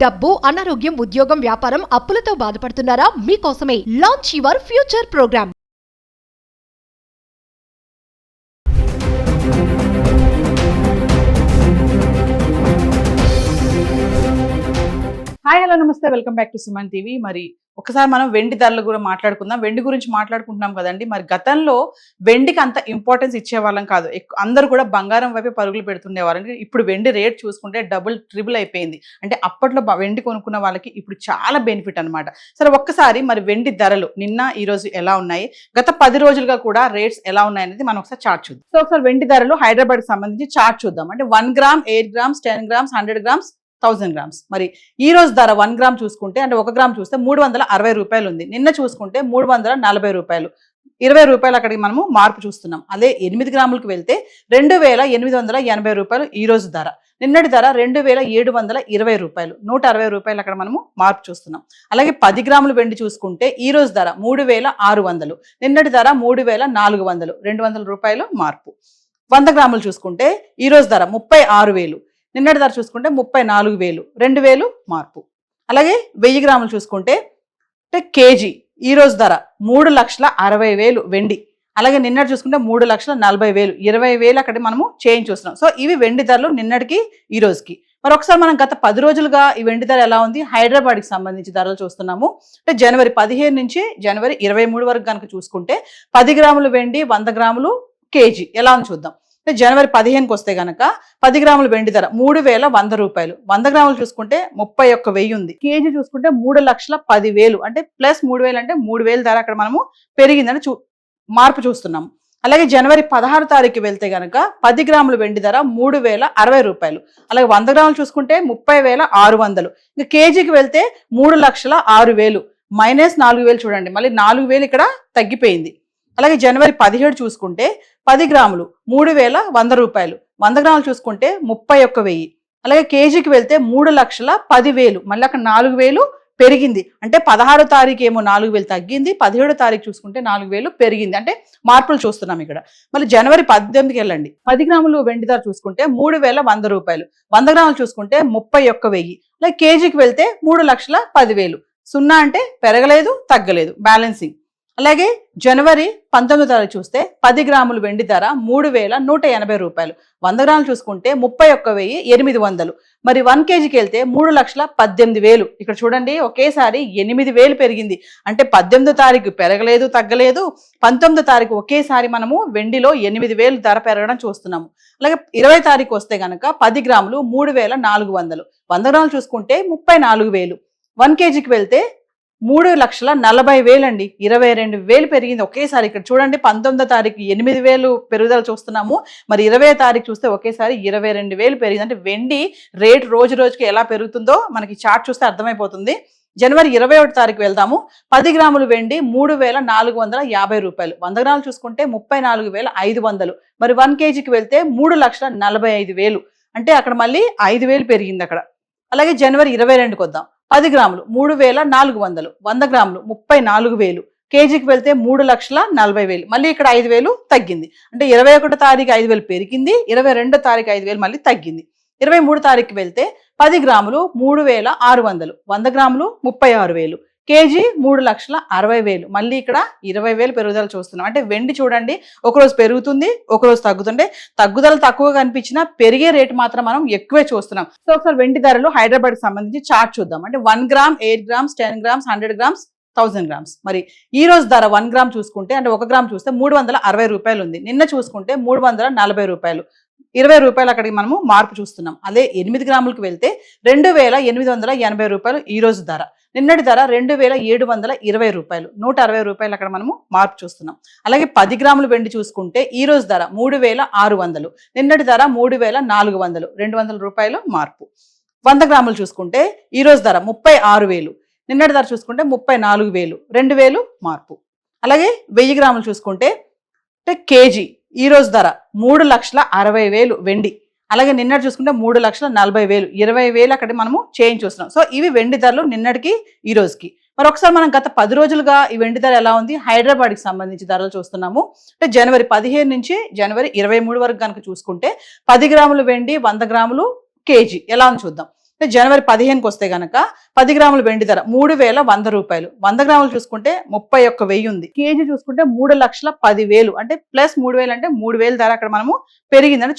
డబ్బు, అనారోగ్యం, ఉద్యోగం, వ్యాపారం, అప్పులతో బాధపడుతున్నారా? మీకోసమే launch your future program. Hi, hello, namaste, welcome back to Suman TV. మరి ఒకసారి మనం వెండి ధరలు కూడా మాట్లాడుకుందాం. వెండి గురించి మాట్లాడుకుంటున్నాం కదండి. మరి గతంలో వెండికి అంత ఇంపార్టెన్స్ ఇచ్చేవాళ్ళం కాదు. అందరూ కూడా బంగారం వైపే పరుగులు పెడుతుండేవారు. ఇప్పుడు వెండి రేట్ చూసుకుంటే డబుల్ ట్రిపుల్ అయిపోయింది. అంటే అప్పట్లో వెండి కొనుక్కున్న వాళ్ళకి ఇప్పుడు చాలా బెనిఫిట్ అనమాట. సరే, ఒక్కసారి మరి వెండి ధరలు నిన్న ఈ రోజు ఎలా ఉన్నాయి, గత 10 రోజులుగా కూడా రేట్స్ ఎలా ఉన్నాయి అనేది మనం ఒకసారి చార్ట్ చూద్దాం. సో ఒకసారి వెండి ధరలు హైదరాబాద్ కి సంబంధించి చార్ట్ చూద్దాం. అంటే 1 gram, 8 grams, 10 grams, 100 grams, 1000 grams. మరి ఈ రోజు ధర 1 గ్రామ్ చూసుకుంటే, అంటే 1 గ్రామ్ చూస్తే 360 రూపాయలు ఉంది. నిన్న చూసుకుంటే 340 రూపాయలు, 20 రూపాయలు అక్కడికి మనము మార్పు చూస్తున్నాం. అదే 8 గ్రాములకు వెళ్తే 2880 రూపాయలు ఈ రోజు ధర. నిన్నటి ధర 2720 రూపాయలు, 160 రూపాయలు అక్కడ మనము మార్పు చూస్తున్నాం. అలాగే 10 గ్రాములు వెండి చూసుకుంటే ఈ రోజు ధర 3600, నిన్నటి ధర 3400, 200 రూపాయలు మార్పు. 100 గ్రాములు చూసుకుంటే ఈ రోజు ధర 36000, నిన్నటి ధర చూసుకుంటే 34000, 2000 మార్పు. అలాగే 1000 గ్రాములు చూసుకుంటే అంటే కేజీ ఈ రోజు ధర 3,60,000 వెండి. అలాగే నిన్నటి చూసుకుంటే 3,40,000, 20,000 అక్కడ మనము చేంజ్ చూస్తున్నాం. సో ఇవి వెండి ధరలు నిన్నటికి ఈ రోజుకి. మరి ఒకసారి మనం గత 10 రోజులుగా ఈ వెండి ధర ఎలా ఉంది, హైదరాబాద్కి సంబంధించి ధరలు చూస్తున్నాము. అంటే జనవరి 15 నుంచి జనవరి 23 వరకు కనుక చూసుకుంటే 10 గ్రాములు వెండి, 100 గ్రాములు కేజీ ఎలా ఉంది చూద్దాం. జనవరి 15కి వస్తే గనక 10 గ్రాముల వెండి ధర 3100 రూపాయలు, 100 గ్రాములు చూసుకుంటే 31,000 ఉంది. కేజీ చూసుకుంటే 3,10,000, అంటే ప్లస్ 3,000 అంటే 3,000 ధర అక్కడ మనము పెరిగిందని మార్పు చూస్తున్నాము. అలాగే జనవరి 16 తారీఖు వెళ్తే గనక 10 గ్రాముల వెండి ధర 3,060 రూపాయలు. అలాగే 100 గ్రాములు చూసుకుంటే 30,600. ఇంకా కేజీకి వెళ్తే 3,06,000, మైనస్ 4,000 చూడండి, మళ్ళీ 4,000 ఇక్కడ తగ్గిపోయింది. అలాగే జనవరి 17 చూసుకుంటే 10 గ్రాములు 3,100 రూపాయలు, 100 గ్రాములు చూసుకుంటే 31,000. అలాగే కేజీకి వెళ్తే 3,10,000, మళ్ళీ అక్కడ 4,000 పెరిగింది. అంటే 16 తారీఖు ఏమో 4,000 తగ్గింది, 17 తారీఖు చూసుకుంటే 4,000 పెరిగింది. అంటే మార్పులు చూస్తున్నాం ఇక్కడ. మళ్ళీ జనవరి 18కి వెళ్ళండి. 10 గ్రాములు వెండి ధర చూసుకుంటే 3,100 రూపాయలు, 100 గ్రాములు చూసుకుంటే 31,000. అలాగే కేజీకి వెళ్తే 3,10,000. 0 అంటే పెరగలేదు, తగ్గలేదు, బ్యాలెన్సింగ్. అలాగే జనవరి 19 తారీఖు చూస్తే 10 గ్రాములు వెండి ధర 3,180 రూపాయలు, 100 గ్రాములు చూసుకుంటే 31,800. మరి 1 కేజీకి వెళ్తే 3,18,000. ఇక్కడ చూడండి, ఒకేసారి 8,000 పెరిగింది. అంటే 18 తారీఖు పెరగలేదు, తగ్గలేదు, 19 తారీఖు ఒకేసారి మనము వెండిలో 8,000 ధర పెరగడం చూస్తున్నాము. అలాగే 20 తారీఖు వస్తే గనక 10 గ్రాములు 3,400, 100 గ్రాములు చూసుకుంటే 34,000. 1 కేజీకి వెళ్తే 3,40,000 అండి, 22,000 పెరిగింది ఒకేసారి. ఇక్కడ చూడండి, 19వ తారీఖు 8,000 పెరుగుదల చూస్తున్నాము. మరి 20వ తారీఖు చూస్తే ఒకేసారి 22,000 పెరిగింది. అంటే వెండి రేట్ రోజు రోజుకి ఎలా పెరుగుతుందో మనకి చార్ట్ చూస్తే అర్థమైపోతుంది. జనవరి 21 తారీఖు వెళ్దాము. 10 గ్రాములు వెండి 3,450 రూపాయలు, 100 గ్రాములు చూసుకుంటే 34,500. మరి 1 కేజీకి వెళ్తే 3,45,000, అంటే అక్కడ మళ్ళీ 5,000 పెరిగింది అక్కడ. అలాగే జనవరి 22కి వద్దాం. 10 గ్రాములు 3,400, 100 గ్రాములు 34,000, కేజీకి వెళ్తే 3,40,000, మళ్ళీ ఇక్కడ 5,000 తగ్గింది. అంటే 21 తారీఖు 5,000 పెరిగింది, 22 తారీఖు 5,000 మళ్ళీ తగ్గింది. 23 తారీఖు వెళ్తే 10 గ్రాములు 3,600, 100 గ్రాములు 36,000, కేజీ 3,60,000, మళ్ళీ ఇక్కడ 20,000 పెరుగుదల చూస్తున్నాం. అంటే వెండి చూడండి, ఒకరోజు పెరుగుతుంది, ఒకరోజు తగ్గుతుంటే తగ్గుదల తక్కువ కనిపించినా పెరిగే రేటు మాత్రం మనం ఎక్కువే చూస్తున్నాం. సో ఒకసారి వెండి ధరలు హైదరాబాద్కి సంబంధించి చార్ట్ చూద్దాం. అంటే 1 gram, 8 grams, 10 grams, 100 grams, 1000 grams. మరి ఈ రోజు ధర 1 గ్రామ్ చూసుకుంటే, అంటే 1 గ్రామ్ చూస్తే 360 రూపాయలు ఉంది. నిన్న చూసుకుంటే 340 రూపాయలు, 20 రూపాయలు అక్కడికి మనము మార్పు చూస్తున్నాం. అదే 8 గ్రాములకు వెళ్తే 2,880 రూపాయలు ఈ రోజు ధర. నిన్నటి ధర 2,720 రూపాయలు, 160 రూపాయలు అక్కడ మనము మార్పు చూస్తున్నాం. అలాగే 10 గ్రాములు వెండి చూసుకుంటే ఈ రోజు ధర 3,600, నిన్నటి ధర 3,400, 200 రూపాయలు మార్పు. 100 గ్రాములు చూసుకుంటే ఈ రోజు ధర 36,000, నిన్నటి ధర చూసుకుంటే 34,000, 2,000 మార్పు. అలాగే 1000 గ్రాములు చూసుకుంటే అంటే కేజీ ఈ రోజు ధర 3,60,000 వెండి. అలాగే నిన్నటి చూసుకుంటే 3,40,000, 20,000 అక్కడ మనము చేంజ్ చూస్తున్నాం. సో ఇవి వెండి ధరలు నిన్నటికి ఈ రోజుకి. మరి ఒకసారి మనం గత 10 రోజులుగా ఈ వెండి ధర ఎలా ఉంది, హైదరాబాద్కి సంబంధించి ధరలు చూస్తున్నాము. అంటే జనవరి 15 నుంచి జనవరి 23 వరకు కనుక చూసుకుంటే 10 గ్రాములు వెండి, 100 గ్రాములు కేజీ ఎలా ఉంది చూద్దాం. జనవరి 15కి వస్తే గనక 10 గ్రాముల వెండి ధర 3,100 రూపాయలు. 100 గ్రాములు చూసుకుంటే 31,000 ఉంది. కేజీ చూసుకుంటే 3,10,000 అంటే ప్లస్ 3,000 అంటే 3,000 ధర అక్కడ మనము పెరిగిందని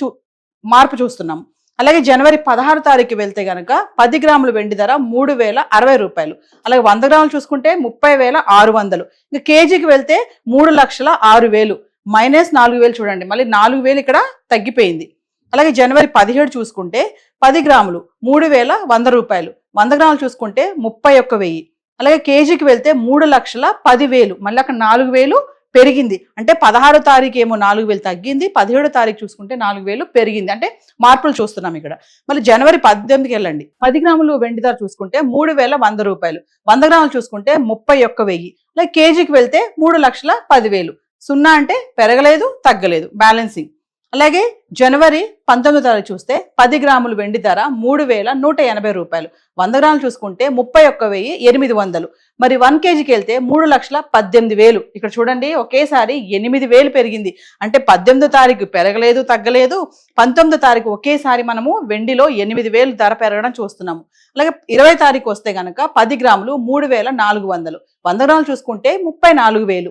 మార్పు చూస్తున్నాము. అలాగే జనవరి 16 తారీఖు వెళ్తే గనక 10 గ్రాముల వెండి ధర 3,060 రూపాయలు. అలాగే 100 గ్రాములు చూసుకుంటే 30,600. ఇంకా కేజీకి వెళ్తే 3,06,000 మైనస్ 4,000 చూడండి, మళ్ళీ 4,000 ఇక్కడ తగ్గిపోయింది. అలాగే జనవరి 17 చూసుకుంటే 10 గ్రాములు 3,100 రూపాయలు. 100 గ్రాములు చూసుకుంటే 31,000. అలాగే కేజీకి వెళ్తే 3,10,000 మళ్ళీ అక్కడ 4,000 పెరిగింది. అంటే 16 తారీఖు ఏమో 4,000 తగ్గింది, 17 తారీఖు చూసుకుంటే 4,000 పెరిగింది. అంటే మార్పులు చూస్తున్నాం ఇక్కడ. మళ్ళీ జనవరి 18కి వెళ్ళండి. 10 గ్రాములు వెండి ధర చూసుకుంటే 3,100 రూపాయలు. 100 గ్రాములు చూసుకుంటే 31,000. అలాగే కేజీకి వెళ్తే 3,10,000. 0 అంటే పెరగలేదు తగ్గలేదు, బ్యాలెన్సింగ్. అలాగే జనవరి 19 తారీఖు చూస్తే 10 గ్రాములు వెండి ధర 3,180 రూపాయలు. 100 గ్రాములు చూసుకుంటే 31,800. మరి 1 కేజీకి వెళ్తే 3,18,000. ఇక్కడ చూడండి ఒకేసారి 8,000 పెరిగింది. అంటే 18 తారీఖు పెరగలేదు తగ్గలేదు, 19 తారీఖు ఒకేసారి మనము వెండిలో 8,000 ధర పెరగడం చూస్తున్నాము. అలాగే 20 తారీఖు వస్తే గనక 10 గ్రాములు 3,400. 100 గ్రాములు చూసుకుంటే 34,000.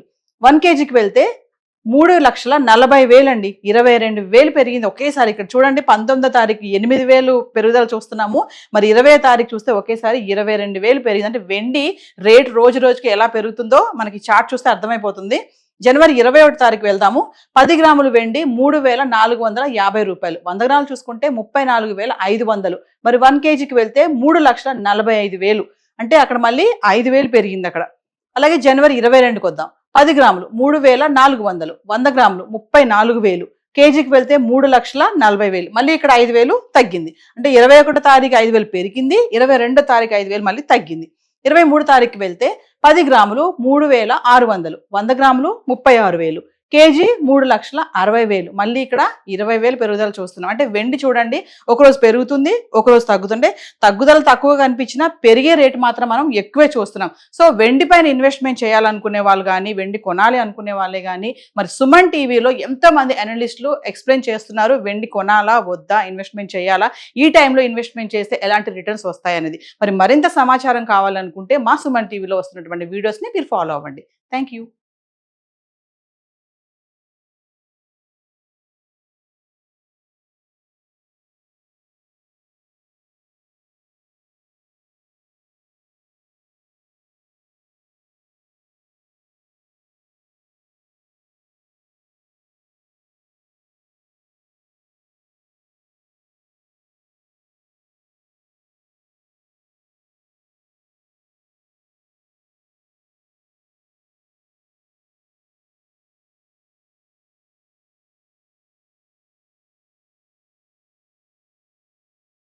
1 కేజీకి వెళ్తే 3,40,000 అండి. 22,000 పెరిగింది ఒకేసారి. ఇక్కడ చూడండి 19 తారీఖు 8,000 పెరుగుదల చూస్తున్నాము. మరి 20 తారీఖు చూస్తే ఒకేసారి 22,000 పెరిగింది. అంటే వెండి రేట్ రోజు రోజుకి ఎలా పెరుగుతుందో మనకి చార్ట్ చూస్తే అర్థమైపోతుంది. జనవరి 21 తారీఖు వెళ్దాము. 10 గ్రాములు వెండి 3,450 రూపాయలు. 100 గ్రాములు చూసుకుంటే 34,500. మరి 1 కేజీకి వెళ్తే 3,45,000. అంటే అక్కడ మళ్ళీ 5,000 పెరిగింది అక్కడ. అలాగే జనవరి 22కి వద్దాం. 10 గ్రాములు 3,400. 100 గ్రాములు 34,000. కేజీకి వెళ్తే 3,40,000. మళ్ళీ ఇక్కడ 5,000 తగ్గింది. అంటే 21 తారీఖు 5,000 పెరిగింది, 22 తారీఖు 5,000 మళ్ళీ తగ్గింది. 23 తారీఖు వెళ్తే 10 గ్రాములు 3,600. 100 గ్రాములు 36,000. కేజీ 3,60,000. మళ్ళీ ఇక్కడ 20,000 పెరుగుదల చూస్తున్నాం. అంటే వెండి చూడండి ఒకరోజు పెరుగుతుంది, ఒకరోజు తగ్గుతుంటే తగ్గుదల తక్కువగా కనిపించినా పెరిగే రేటు మాత్రం మనం ఎక్కువే చూస్తున్నాం. సో వెండి పైన ఇన్వెస్ట్మెంట్ చేయాలనుకునే వాళ్ళు కానీ, వెండి కొనాలి అనుకునే వాళ్ళే కానీ, మరి సుమన్ టీవీలో ఎంతమంది అనలిస్టులు ఎక్స్ప్లెయిన్ చేస్తున్నారు వెండి కొనాలా వద్దా, ఇన్వెస్ట్మెంట్ చేయాలా, ఈ టైంలో ఇన్వెస్ట్మెంట్ చేస్తే ఎలాంటి రిటర్న్స్ వస్తాయనేది. మరి మరింత సమాచారం కావాలనుకుంటే మా సుమన్ టీవీలో వస్తున్నటువంటి వీడియోస్ని మీరు ఫాలో అవ్వండి. Thank you.